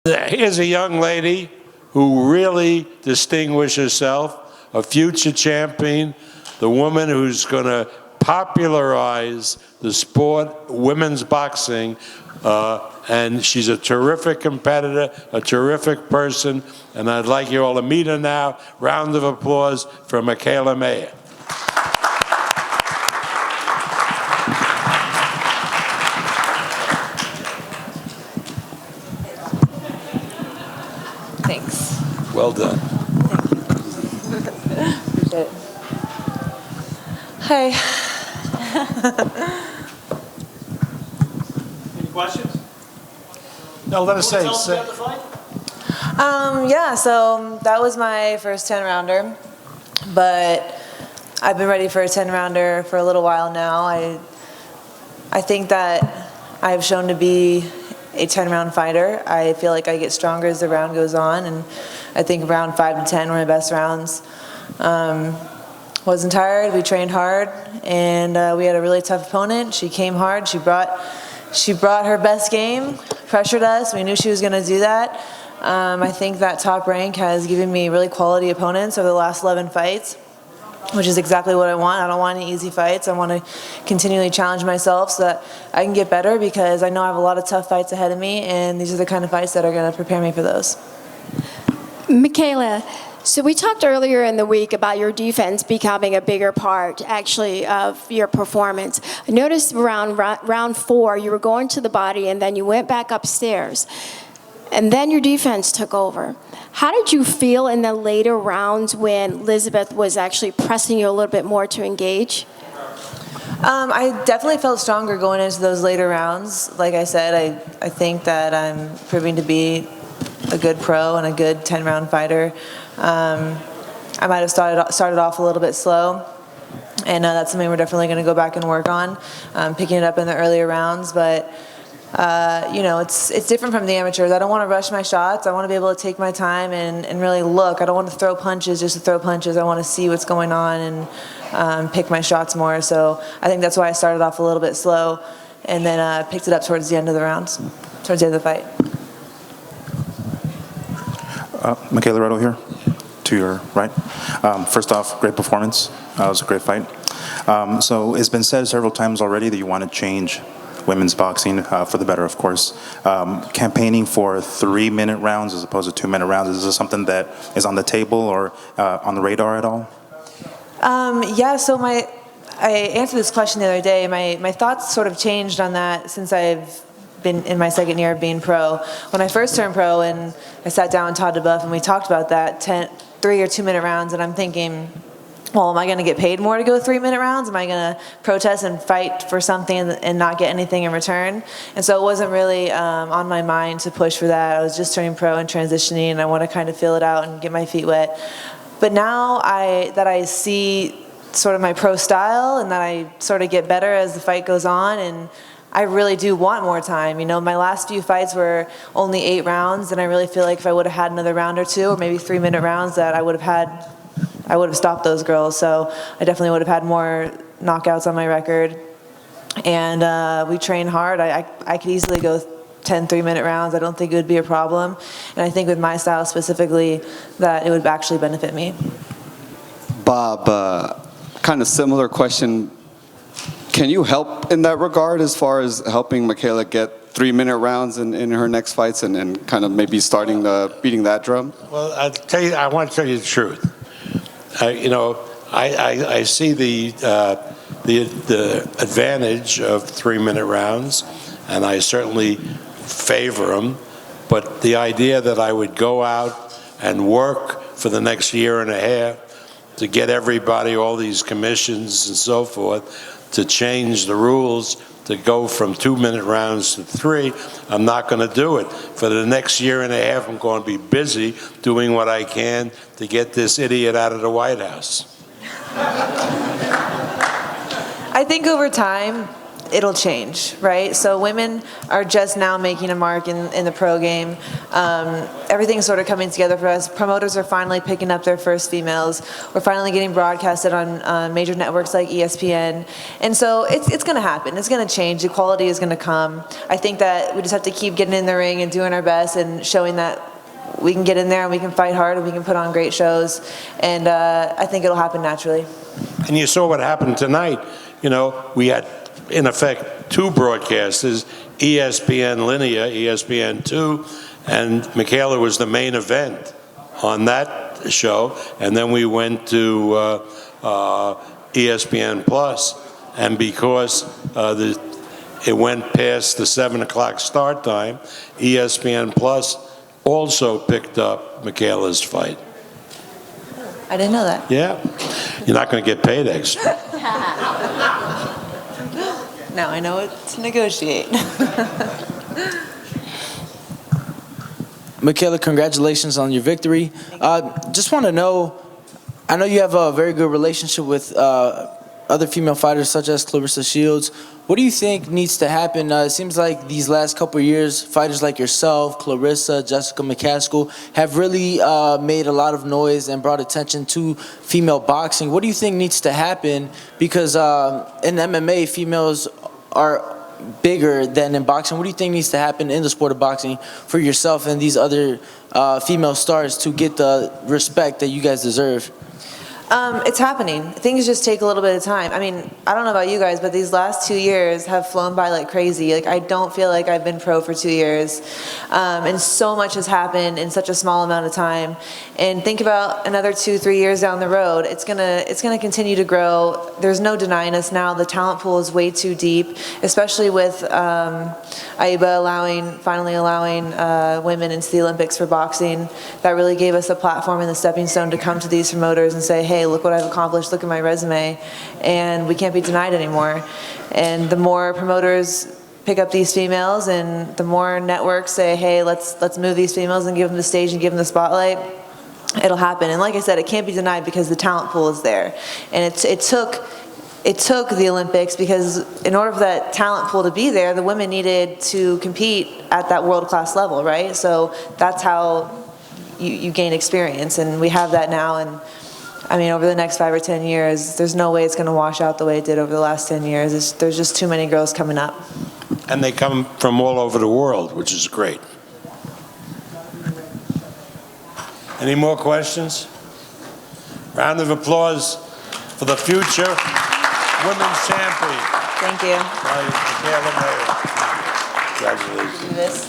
Here's a young lady who really distinguished herself, a future champion, the woman who's going to popularize the sport, women's boxing, and she's a terrific competitor, a terrific person, and I'd like you all to meet her now. Round of applause for Mikaela MEYER. Thanks. Well done. Appreciate it. Hi. Any questions? No, let us say. Yeah, so that was my first 10-rounder, but I've been ready for a 10-rounder for a little while now. I think that I've shown to be a 10-round fighter. I feel like I get stronger as the round goes on, and I think round 5 to 10 were my best rounds. Wasn't tired, we trained hard, and we had a really tough opponent. She came hard, she brought her best game, pressured us, we knew she was gonna do that. I think that Top Rank has given me really quality opponents over the last 11 fights, which is exactly what I want. I don't want any easy fights. I want to continually challenge myself so that I can get better, because I know I have a lot of tough fights ahead of me, and these are the kind of fights that are going to prepare me for those. Mikaela, so we talked earlier in the week about your defense becoming a bigger part, actually, of your performance. I noticed around round 4, you were going to the body, and then you went back upstairs. And then your defense took over. How did you feel in the later rounds when Lizbeth was actually pressing you a little bit more to engage? I definitely felt stronger going into those later rounds. Like I said, I think that I'm proving to be a good pro and a good 10-round fighter. I might have started off a little bit slow, and that's something we're definitely going to go back and work on, picking it up in the earlier rounds. But you know, it's different from the amateurs. I don't want to rush my shots. I want to be able to take my time and really look. I don't want to throw punches just to throw punches. I want to see what's going on and pick my shots more. So I think that's why I started off a little bit slow and then picked it up towards the end of the rounds, towards the end of the fight. Mikaela Redo here, to your right. First off, great performance. It was a great fight. So it's been said several times already that you want to change women's boxing for the better, of course. Campaigning for 3-minute rounds as opposed to 2-minute rounds, is this something that is on the table or on the radar at all? Yeah, so I answered this question the other day. My thoughts sort of changed on that since I've been in my second year of being pro. When I first turned pro and I sat down with Todd DeBuff and we talked about that, 3 or 2-minute rounds, and I'm thinking, well, am I going to get paid more to go 3-minute rounds? Am I going to protest and fight for something and not get anything in return? And so it wasn't really on my mind to push for that. I was just turning pro and transitioning, and I want to kind of feel it out and get my feet wet. But now that I see sort of my pro style and that I sort of get better as the fight goes on, and I really do want more time. You know, my last few fights were only 8 rounds, and I really feel like if I would have had another round or 2, or maybe 3-minute rounds, that I would have stopped those girls. So I definitely would have had more knockouts on my record. And we train hard. I could easily go 10 3-minute rounds. I don't think it would be a problem. And I think with my style specifically, that it would actually benefit me. Bob, kind of similar question. Can you help in that regard as far as helping Mikaela get 3-minute rounds in her next fights and kind of maybe starting beating that drum? Well, I want to tell you the truth. You know, I see the advantage of 3-minute rounds, and I certainly favor them. But the idea that I would go out and work for the next year and a half to get everybody, all these commissions and so forth, to change the rules to go from 2-minute rounds to 3, I'm not going to do it. For the next year and a half, I'm going to be busy doing what I can to get this idiot out of the White House. I think over time, it'll change, right? So women are just now making a mark in the pro game. Everything's sort of coming together for us. Promoters are finally picking up their first females. We're finally getting broadcasted on major networks like ESPN. And so it's going to happen. It's going to change. Equality is going to come. I think that we just have to keep getting in the ring and doing our best and showing that we can get in there and we can fight hard and we can put on great shows. And I think it'll happen naturally. And you saw what happened tonight. You know, we had, in effect, two broadcasters, ESPN Linear, ESPN2, and Mikaela was the main event on that show. And then we went to ESPN Plus, and because it went past the 7 o'clock start time, ESPN Plus also picked up Mikaela's fight. I didn't know that. Yeah. You're not going to get paid extra. Now I know what to negotiate. Mikaela, congratulations on your victory. Just want to know, I know you have a very good relationship with other female fighters such as Clarissa Shields. What do you think needs to happen? It seems like these last couple of years, fighters like yourself, Clarissa, Jessica McCaskill, have really made a lot of noise and brought attention to female boxing. What do you think needs to happen? Because in MMA, females are bigger than in boxing. What do you think needs to happen in the sport of boxing for yourself and these other female stars to get the respect that you guys deserve? It's happening. Things just take a little bit of time. I mean, I don't know about you guys, but these last 2 years have flown by like crazy. Like, I don't feel like I've been pro for 2 years. And so much has happened in such a small amount of time. And think about another 2-3 years down the road. It's gonna continue to grow. There's no denying us now. The talent pool is way too deep, especially with AIBA finally allowing women into the Olympics for boxing. That really gave us a platform and the stepping stone to come to these promoters and say, hey, look what I've accomplished, look at my resume, and we can't be denied anymore. And the more promoters pick up these females and the more networks say, hey, let's move these females and give them the stage and give them the spotlight, it'll happen. And like I said, it can't be denied because the talent pool is there. And it took the Olympics because in order for that talent pool to be there, the women needed to compete at that world-class level, right? So that's how you gain experience, and we have that now. And I mean, over the next 5 or 10 years, there's no way it's going to wash out the way it did over the last 10 years. There's just too many girls coming up. And they come from all over the world, which is great. Any more questions? Round of applause for the future women's champion. Thank you. Mikaela MEYER. Congratulations. Do this.